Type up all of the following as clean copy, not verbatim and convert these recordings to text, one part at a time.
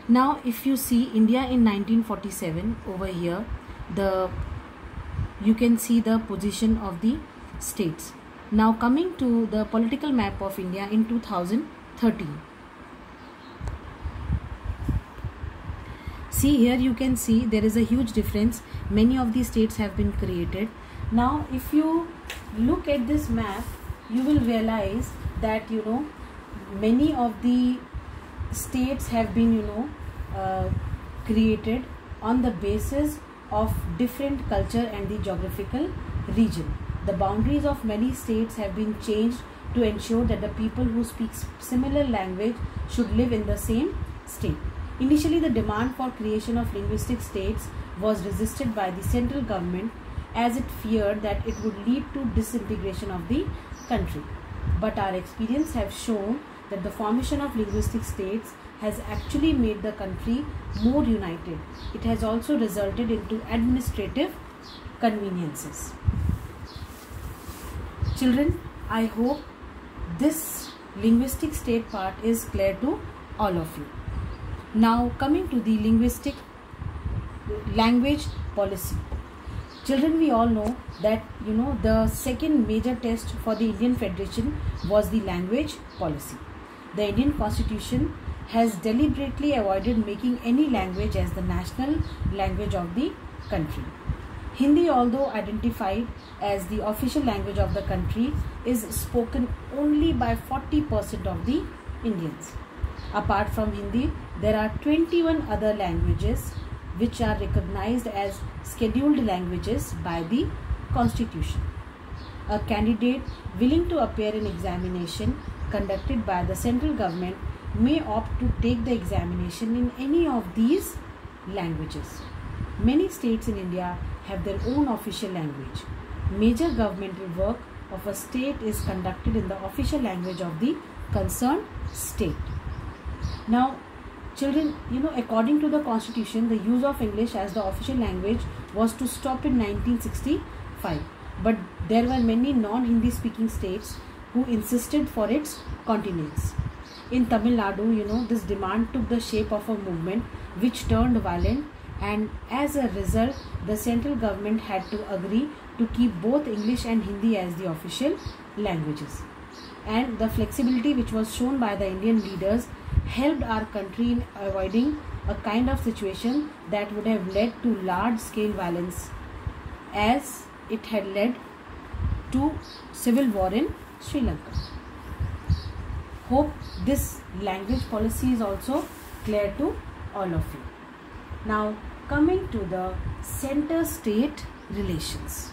Now if you see India in 1947, over here you can see the position of the states. Now coming to the political map of India in 2013. See, here you can see there is a huge difference. Many of these states have been created. Now if you look at this map, you will realize that many of the states have been created on the basis of different culture and the geographical region. The boundaries of many states have been changed to ensure that the people who speak similar language should live in the same state. Initially, the demand for creation of linguistic states was resisted by the central government, as it feared that it would lead to disintegration of the country. But our experience have shown that the formation of linguistic states has actually made the country more united. It has also resulted into administrative conveniences. Children, I hope this linguistic state part is clear to all of you. Now coming to the linguistic language policy. Children, we all know that the second major test for the Indian Federation was the language policy. The Indian Constitution has deliberately avoided making any language as the national language of the country. Hindi, although identified as the official language of the country, is spoken only by 40% of the Indians. Apart from Hindi, there are 21 other languages which are recognized as scheduled languages by the Constitution. A candidate willing to appear in examination conducted by the central government may opt to take the examination in any of these languages. Many states in India have their own official language. Major governmental work of a state is conducted in the official language of the concerned state. Now, children, according to the Constitution, the use of English as the official language was to stop in 1965. But there were many non-Hindi speaking states who insisted for its continuance. In Tamil Nadu, this demand took the shape of a movement which turned violent, and as a result, the central government had to agree to keep both English and Hindi as the official languages. And the flexibility which was shown by the Indian leaders helped our country in avoiding a kind of situation that would have led to large-scale violence, as it had led to civil war in Sri Lanka. Hope this language policy is also clear to all of you. Now coming to the center-state relations.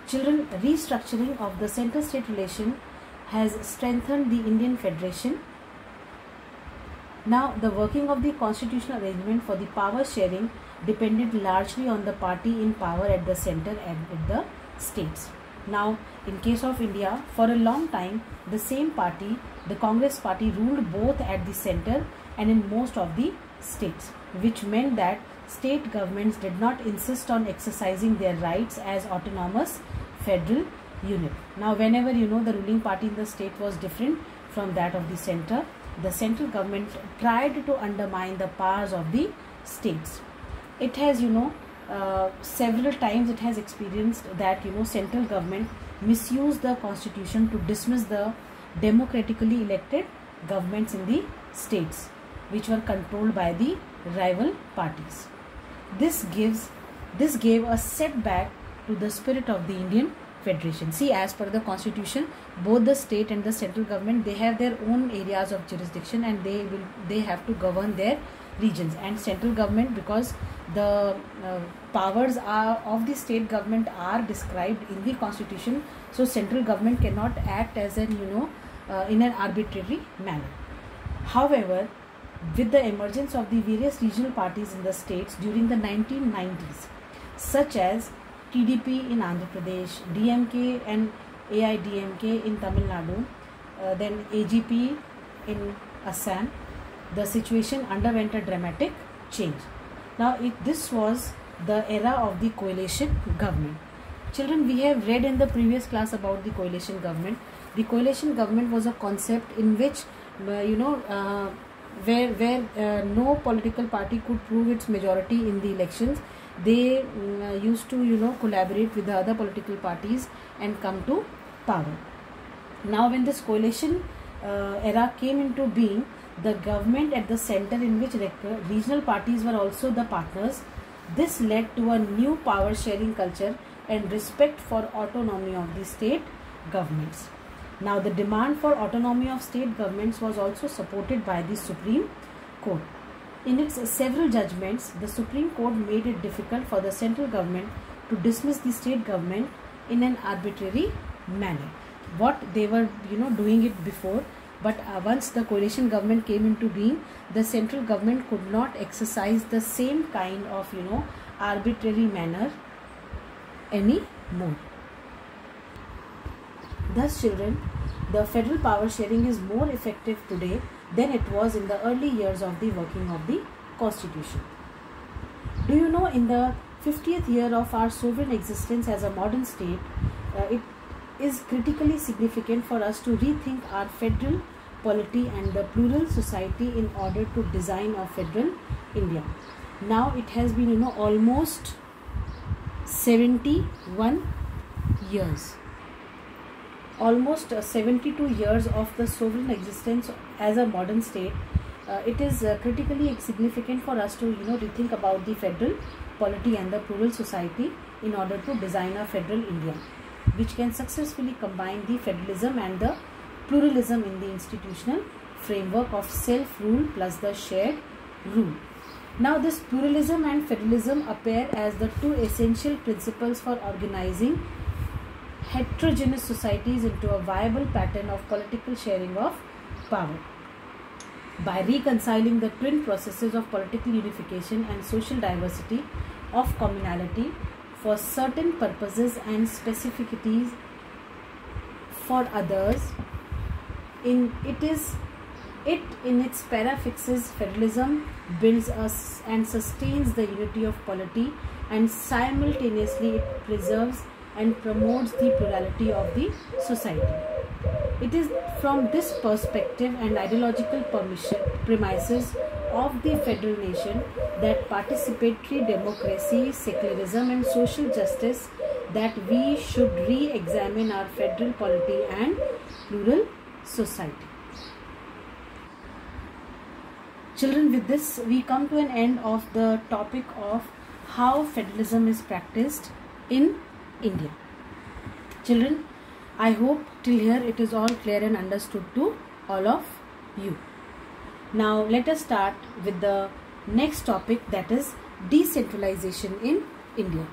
Children, restructuring of the center-state relation has strengthened the Indian Federation. Now, the working of the constitutional arrangement for the power sharing depended largely on the party in power at the center and at the states. Now, in case of India, for a long time, the same party, the Congress party, ruled both at the center and in most of the states, which meant that state governments did not insist on exercising their rights as autonomous federal unit. Now, whenever the ruling party in the state was different from that of the central government tried to undermine the powers of the states. It has several times it has experienced that central government misused the constitution to dismiss the democratically elected governments in the states, which were controlled by the rival parties. This gave a setback to the spirit of the Indian Federation. See, as per the constitution, both the state and the central government, they have their own areas of jurisdiction and they have to govern their regions. And central government, because the powers of the state government are described in the constitution, so central government cannot act as in an arbitrary manner. However, with the emergence of the various regional parties in the states during the 1990s, such as TDP in Andhra Pradesh, DMK and AIDMK in Tamil Nadu, then AGP in Assam, the situation underwent a dramatic change. Now, this was the era of the coalition government. Children, we have read in the previous class about the coalition government. The coalition government was a concept in which where no political party could prove its majority in the elections, they used to collaborate with the other political parties and come to power. Now when this coalition era came into being, the government at the center, in which regional parties were also the partners, this led to a new power sharing culture and respect for autonomy of the state governments. Now the demand for autonomy of state governments was also supported by the Supreme Court. In its several judgments, the Supreme Court made it difficult for the central government to dismiss the state government in an arbitrary manner. What they were doing it before, but once the coalition government came into being, the central government could not exercise the same kind of arbitrary manner anymore. Thus children, the federal power sharing is more effective today than it was in the early years of the working of the Constitution. Do you know, in the 50th year of our sovereign existence as a modern state, it is critically significant for us to rethink our federal polity and the plural society in order to design a federal India. Now it has been almost 71 years. Almost 72 years of the sovereign existence as a modern state. It is critically significant for us to rethink about the federal polity and the plural society in order to design a federal India, which can successfully combine the federalism and the pluralism in the institutional framework of self-rule plus the shared rule. Now this pluralism and federalism appear as the two essential principles for organizing heterogeneous societies into a viable pattern of political sharing of power. By reconciling the twin processes of political unification and social diversity of communality for certain purposes and specificities for others, in its parafixes, federalism builds us and sustains the unity of polity, and simultaneously it preserves and promotes the plurality of the society. It is from this perspective and ideological premises of the federal nation that participatory democracy, secularism and social justice that we should re-examine our federal polity and plural society. Children, with this we come to an end of the topic of how federalism is practiced in India. Children, I hope till here it is all clear and understood to all of you. Now let us start with the next topic, that is decentralization in India.